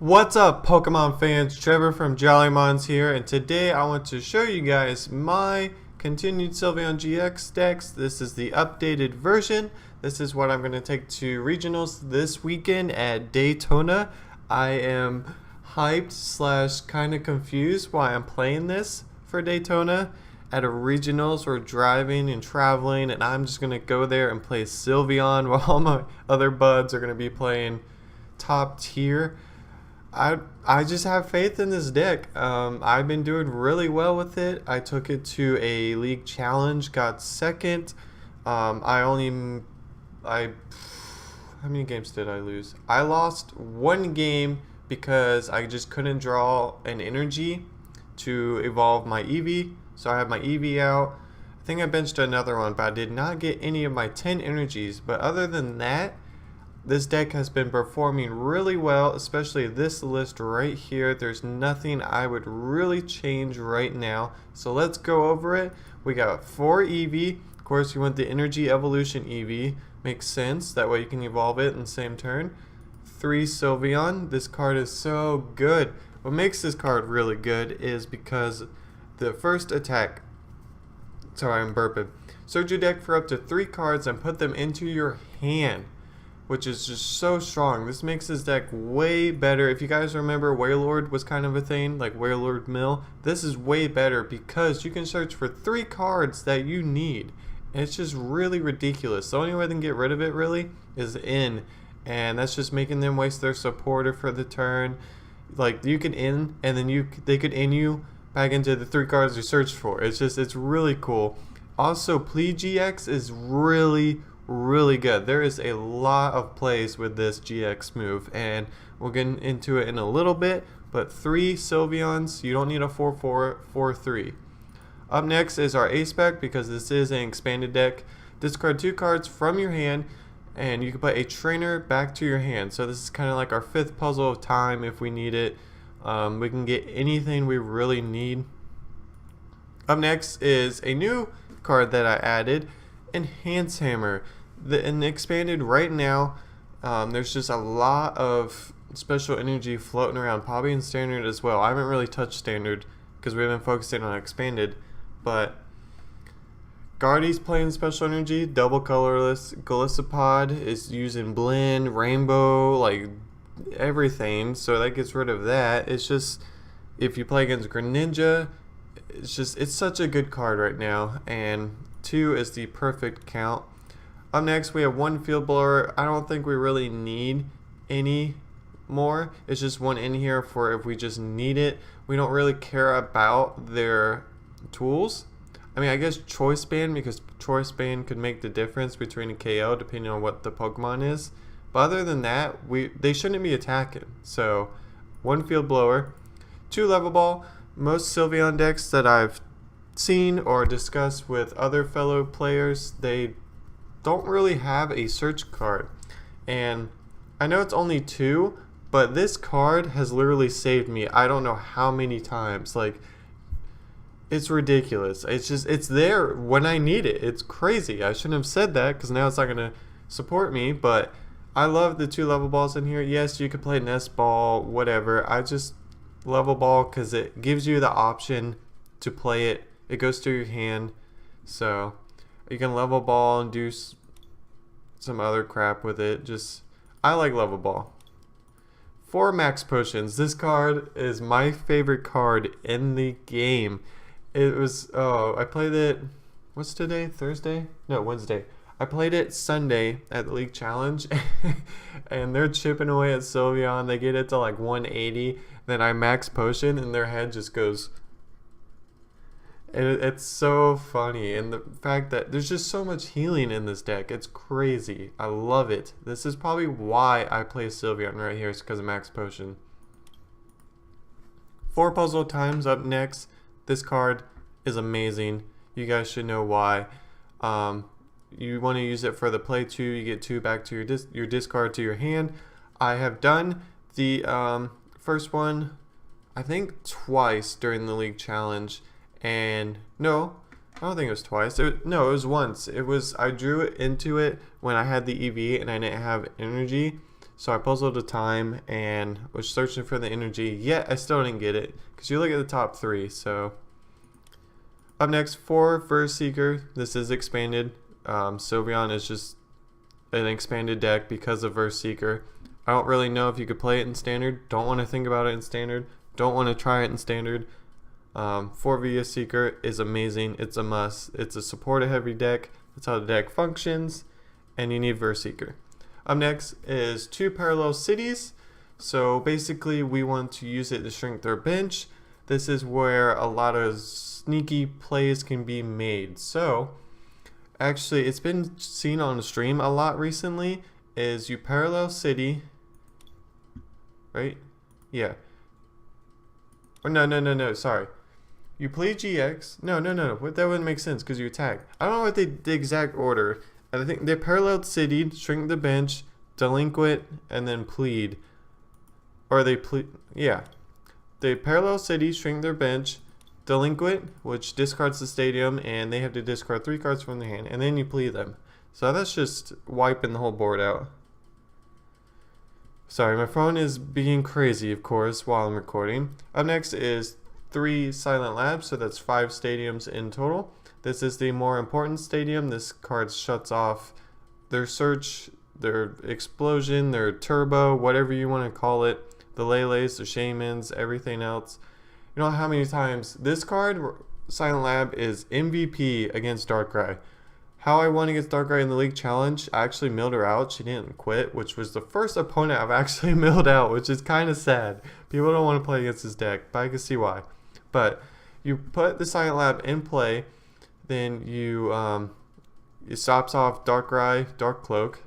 What's up, Pokemon fans? Trevor from JollyMonz here, and today I want to show you guys my continued Sylveon-Gx decks. This is the updated version. This is what I'm going to take to regionals this weekend at Daytona. I am hyped slash kind of confused why I'm playing this for Daytona. At a regionals, we're driving and traveling, and I'm just going to go there and play Sylveon while all my other buds are going to be playing top tier. I just have faith in this deck. I've been doing really well with it. I took it to a league challenge, got second. How many games did I lose? I lost one game because I just couldn't draw an energy to evolve my Eevee. So I have my Eevee out. I think I benched another one, but I did not get any of my 10 energies. But other than that, this deck has been performing really well, especially this list right here. There's nothing I would really change right now. So let's go over it. We got 4 Eevee. Of course, you want the Energy Evolution Eevee. Makes sense. That way you can evolve it in the same turn. 3 Sylveon. This card is so good. What makes this card really good is because the first attack. Sorry, I'm burping. Search your deck for up to 3 cards and put them into your hand, which is just so strong. This makes this deck way better. If you guys remember, Wailord was kind of a thing, like Wailord Mill. This is way better because you can search for 3 cards that you need. And it's just really ridiculous. The only way they can get rid of it really is in, and that's just making them waste their supporter for the turn. Like, you can in, and then they could in you back into the 3 cards you searched for. It's really cool. Also, PTCGO is really good. There is a lot of plays with this GX move, and we'll get into it in a little bit. But 3 Sylveons, you don't need a 4-4-4-3. Up next is our Ace Spec, because this is an expanded deck. Discard 2 cards from your hand, and you can put a trainer back to your hand. So this is kind of like our 5th puzzle of time if we need it. We can get anything we really need. Up next is a new card that I added, Enhance Hammer. And expanded right now, there's just a lot of special energy floating around, probably in standard as well. I haven't really touched standard because we've been focusing on expanded, but Guardy's playing special energy, double colorless. Golisopod is using blend, rainbow, like everything, so that gets rid of that. It's just, if you play against Greninja, it's such a good card right now, and 2 is the perfect count. Up next, we have 1 Field Blower. I don't think we really need any more. It's just 1 in here for if we just need it. We don't really care about their tools. I mean, I guess Choice Band, because Choice Band could make the difference between a KO depending on what the Pokemon is. But other than that, they shouldn't be attacking. So 1 Field Blower, 2 Level Ball. Most Sylveon decks that I've seen or discussed with other fellow players, they don't really have a search card. And I know it's only 2, but this card has literally saved me I don't know how many times. Like, it's ridiculous. It's there when I need it. It's crazy. I shouldn't have said that because now it's not going to support me, but I love the 2 level balls in here. Yes, you could play Nest Ball, whatever. I just level ball because it gives you the option to play it. It goes through your hand, so you can level ball and do some other crap with it. I like level ball. 4 Max Potions. This card is my favorite card in the game. It was, I played it, what's today? Thursday? No, Wednesday. I played it Sunday at the League Challenge, and they're chipping away at Sylveon. They get it to like 180, then I max potion, and their head just goes. And it's so funny, and the fact that there's just so much healing in this deck, it's crazy. I love it. This is probably why I play Sylveon right here, is because of max potion. 4 puzzle times up next. This card is amazing. You guys should know why. You want to use it for the play 2. You get 2 back to your discard to your hand. I have done the first one, I think twice during the League Challenge. And no, I don't think it was twice. No, it was once. I drew it into it when I had the EV and I didn't have energy. So I puzzled the time and was searching for the energy, yet I still didn't get it, because you look at the top 3. So up next, 4 Verse Seeker. This is expanded. Sylveon is just an expanded deck because of Verse Seeker. I don't really know if you could play it in standard. Don't want to think about it in standard. Don't want to try it in standard. 4 VS Seeker is amazing. It's a must. It's a support heavy deck. That's how the deck functions. And you need Verse Seeker. Up next is 2 Parallel Cities. So basically we want to use it to shrink their bench. This is where a lot of sneaky plays can be made. So actually it's been seen on the stream a lot recently, is you Parallel City, right? Yeah. Oh, no, sorry. You play GX. No. That wouldn't make sense because you attack. I don't know what the exact order. I think they Parallel City, shrink the bench, delinquent, and then plead. Or they plead. Yeah. They Parallel City, shrink their bench, delinquent, which discards the stadium, and they have to discard 3 cards from their hand, and then you plead them. So that's just wiping the whole board out. Sorry, my phone is being crazy, of course, while I'm recording. Up next is 3 Silent Labs, so that's 5 stadiums in total. This is the more important stadium. This card shuts off their search, their explosion, their turbo, whatever you want to call it, the Lele's, the Shamans, everything else. You know how many times this card, Silent Lab, is MVP against Darkrai. How I won against Darkrai in the League Challenge, I actually milled her out. She didn't quit, which was the first opponent I've actually milled out, which is kind of sad. People don't want to play against this deck, but I can see why. But you put the Silent Lab in play, then you it stops off Darkrai, Dark Cloak,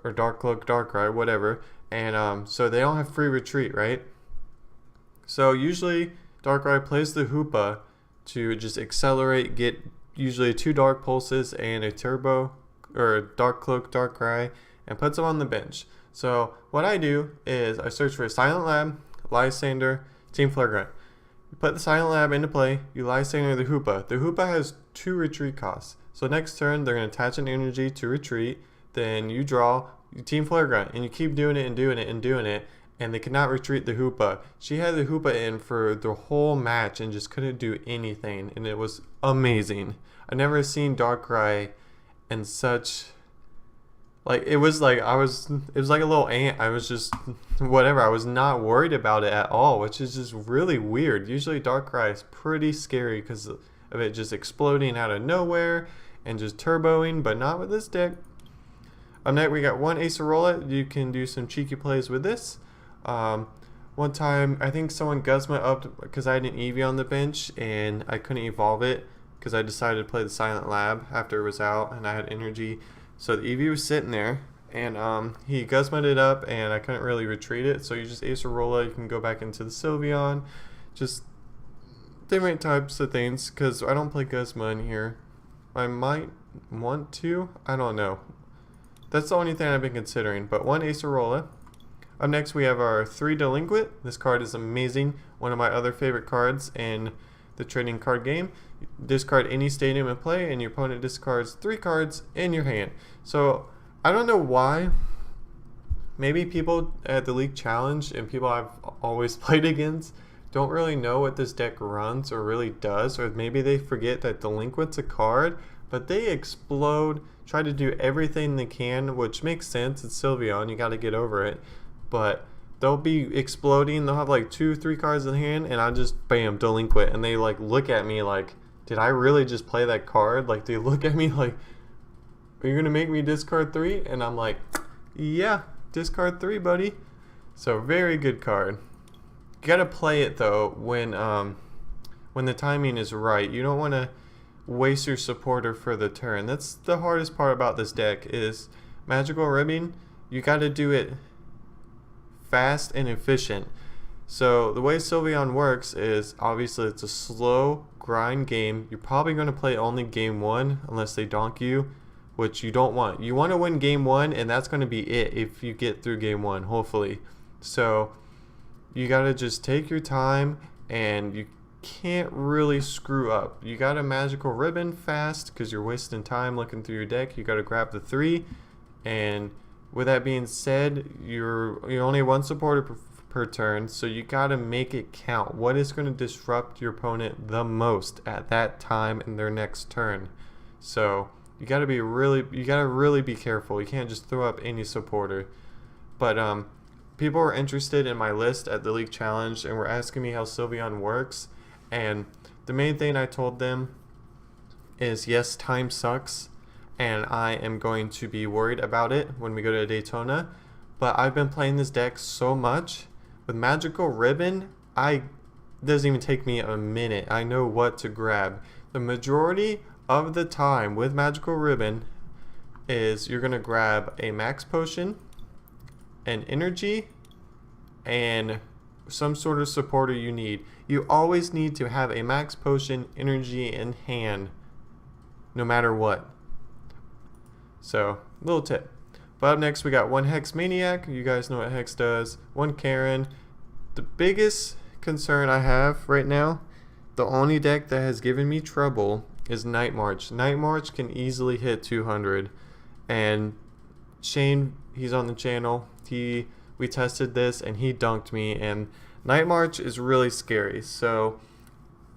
or Dark Cloak, Darkrai, whatever, and so they don't have free retreat, right? So usually Darkrai plays the Hoopa to just accelerate, get usually 2 Dark Pulses and a Turbo, or a Dark Cloak, Darkrai, and puts them on the bench. So what I do is I search for a Silent Lab, Lysander, Team Flare Grunt. You put the Silent Lab into play, you Lysander the Hoopa. The Hoopa has 2 retreat costs. So next turn, they're going to attach an energy to retreat. Then you draw, you Team Flare Grunt, and you keep doing it and doing it and doing it. And they cannot retreat the Hoopa. She had the Hoopa in for the whole match and just couldn't do anything. And it was amazing. I never seen Darkrai in such... Like, it was like a little ant. I was just, whatever. I was not worried about it at all, which is just really weird. Usually Darkrai is pretty scary because of it just exploding out of nowhere and just turboing, but not with this deck. Up next, we got 1 Acerola. You can do some cheeky plays with this. One time, I think someone Guzma up because I had an Eevee on the bench and I couldn't evolve it because I decided to play the Silent Lab after it was out and I had energy. So the Eevee was sitting there, and he Guzma'd it up, and I couldn't really retreat it. So you just Acerola, you can go back into the Sylveon, just different types of things, because I don't play Guzma in here. I might want to, I don't know. That's the only thing I've been considering, but 1 Acerola. Up next we have our 3 Delinquent. This card is amazing, one of my other favorite cards in the trading card game. Discard any stadium in play and your opponent discards 3 cards in your hand. So I don't know why. Maybe people at the League Challenge and people I've always played against don't really know what this deck runs or really does, or maybe they forget that Delinquent's a card, but they explode, try to do everything they can, which makes sense. It's Sylveon, you got to get over it. But they'll be exploding, they'll have like 2-3 cards in hand, and I just bam, Delinquent, and they like look at me like, did I really just play that card? Like, they look at me like, are you gonna make me discard 3? And I'm like, yeah, discard 3, buddy. So very good card. You gotta play it though when the timing is right. You don't want to waste your supporter for the turn. That's the hardest part about this deck is Magical Ribbon. You gotta do it fast and efficient. So the way Sylveon works is obviously it's a slow grind game. You're probably going to play only game 1 unless they donk you, which you don't want. You want to win game 1 and that's going to be it if you get through game 1, hopefully. So you got to just take your time and you can't really screw up. You got a Magical Ribbon fast because you're wasting time looking through your deck. You got to grab the 3 and with that being said, you're only one supporter per turn, so you gotta make it count. What is going to disrupt your opponent the most at that time in their next turn? So you gotta really be careful. You can't just throw up any supporter. But people were interested in my list at the League Challenge and were asking me how Sylveon works, and the main thing I told them is yes, time sucks, and I am going to be worried about it when we go to Daytona, but I've been playing this deck so much. With Magical Ribbon, it doesn't even take me a minute. I know what to grab. The majority of the time with Magical Ribbon is you're going to grab a Max Potion, an Energy, and some sort of supporter you need. You always need to have a Max Potion, Energy in hand, no matter what. So, little tip. But up next we got one Hex Maniac. You guys know what Hex does. One Karen. The biggest concern I have right now, the only deck that has given me trouble, is Night March. Night March can easily hit 200. And Shane, he's on the channel. We tested this and he dunked me. And Night March is really scary. So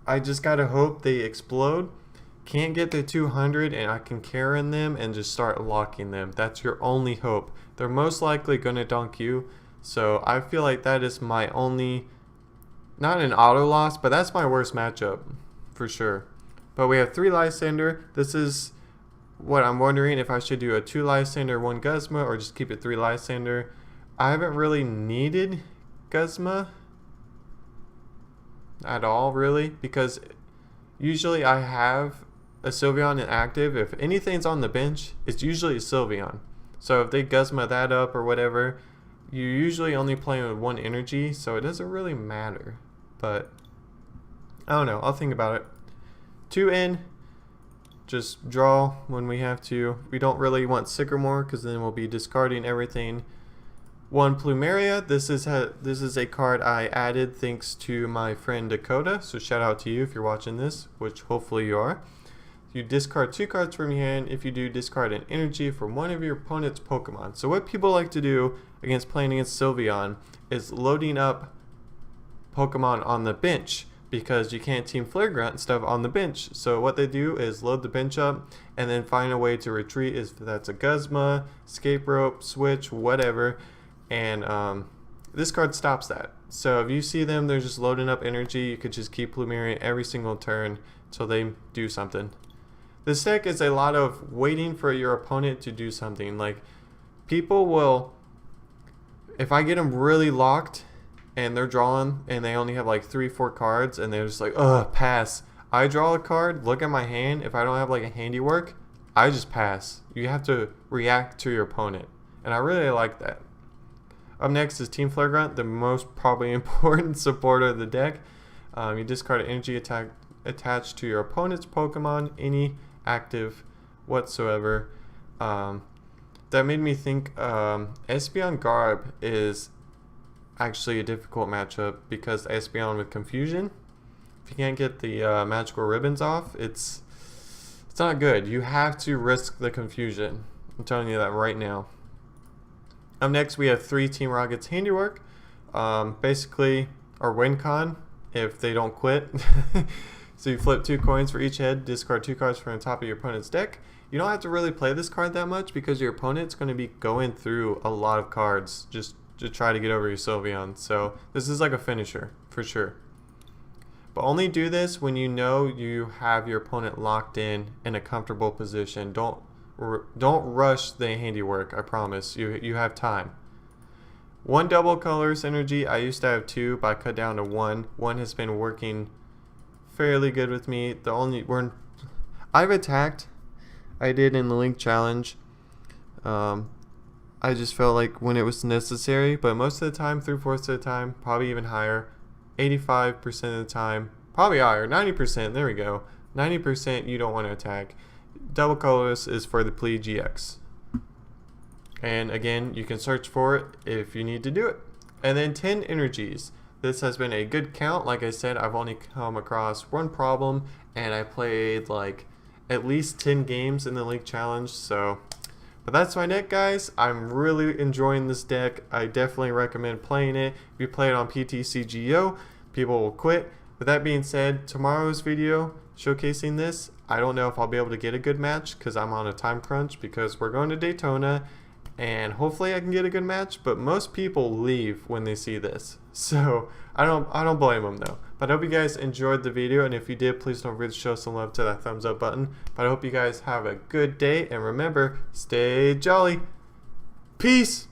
I just gotta hope they explode. Can't get to 200 and I can Karen them and just start locking them. That's your only hope. They're most likely going to dunk you. So I feel like that is my only, not an auto loss, but that's my worst matchup for sure. But we have 3 Lysander. This is what I'm wondering, if I should do a 2 Lysander, 1 Guzma, or just keep it 3 Lysander. I haven't really needed Guzma at all really, because usually I have a Sylveon inactive. If anything's on the bench, it's usually a Sylveon. So if they Guzma that up or whatever, you're usually only playing with 1 energy, so it doesn't really matter. But I don't know, I'll think about it. 2 in, just draw when we have to. We don't really want Sycamore because then we'll be discarding everything. 1 Plumeria. This is a card I added thanks to my friend Dakota, so shout out to you if you're watching this, which hopefully you are. You discard 2 cards from your hand. If you do, discard an energy from one of your opponent's Pokemon. So what people like to do against playing against Sylveon is loading up Pokemon on the bench, because you can't team Flare Grunt and stuff on the bench. So what they do is load the bench up and then find a way to retreat, if that's a Guzma, Escape Rope, Switch, whatever. And this card stops that. So if you see them, they're just loading up energy, you could just keep Plumeria every single turn until they do something. This deck is a lot of waiting for your opponent to do something. Like, people will, if I get them really locked and they're drawing and they only have like 3-4 cards and they're just like, ugh, pass. I draw a card, look at my hand. If I don't have like a handiwork, I just pass. You have to react to your opponent. And I really like that. Up next is Team Flare Grunt, the most probably important supporter of the deck. You discard an energy attack attached to your opponent's Pokemon, any active whatsoever. That made me think Espeon-Garb is actually a difficult matchup, because Espeon with Confusion, if you can't get the magical ribbons off, it's not good. You have to risk the Confusion. I'm telling you that right now. Up next we have 3 Team Rocket's Handiwork. Basically our win con if they don't quit. So you flip 2 coins for each head, discard 2 cards from the top of your opponent's deck. You don't have to really play this card that much because your opponent's going to be going through a lot of cards just to try to get over your Sylveon. So this is like a finisher for sure. But only do this when you know you have your opponent locked in a comfortable position. Don't rush the handiwork, I promise. You have time. 1 double colors energy. I used to have 2, but I cut down to 1. 1 has been working fairly good with me. I've attacked. I did in the Link Challenge. I just felt like when it was necessary, but most of the time, 3/4 of the time, probably even higher, 85% of the time, probably higher, 90%, there we go, 90% you don't want to attack. Double colors is for the PTCGO. And again, you can search for it if you need to do it. And then 10 energies. This has been a good count. Like I said, I've only come across 1 problem, and I played like at least 10 games in the League Challenge, so But that's my deck, guys. I'm really enjoying this deck. I definitely recommend playing it. If you play it on PTCGO, people will quit. With that being said, tomorrow's video showcasing this, I don't know if I'll be able to get a good match because I'm on a time crunch because we're going to Daytona, and hopefully I can get a good match, but most people leave when they see this. So I don't blame them though. But I hope you guys enjoyed the video, and if you did, please don't forget to show some love to that thumbs up button. But I hope you guys have a good day, and remember, stay jolly. Peace.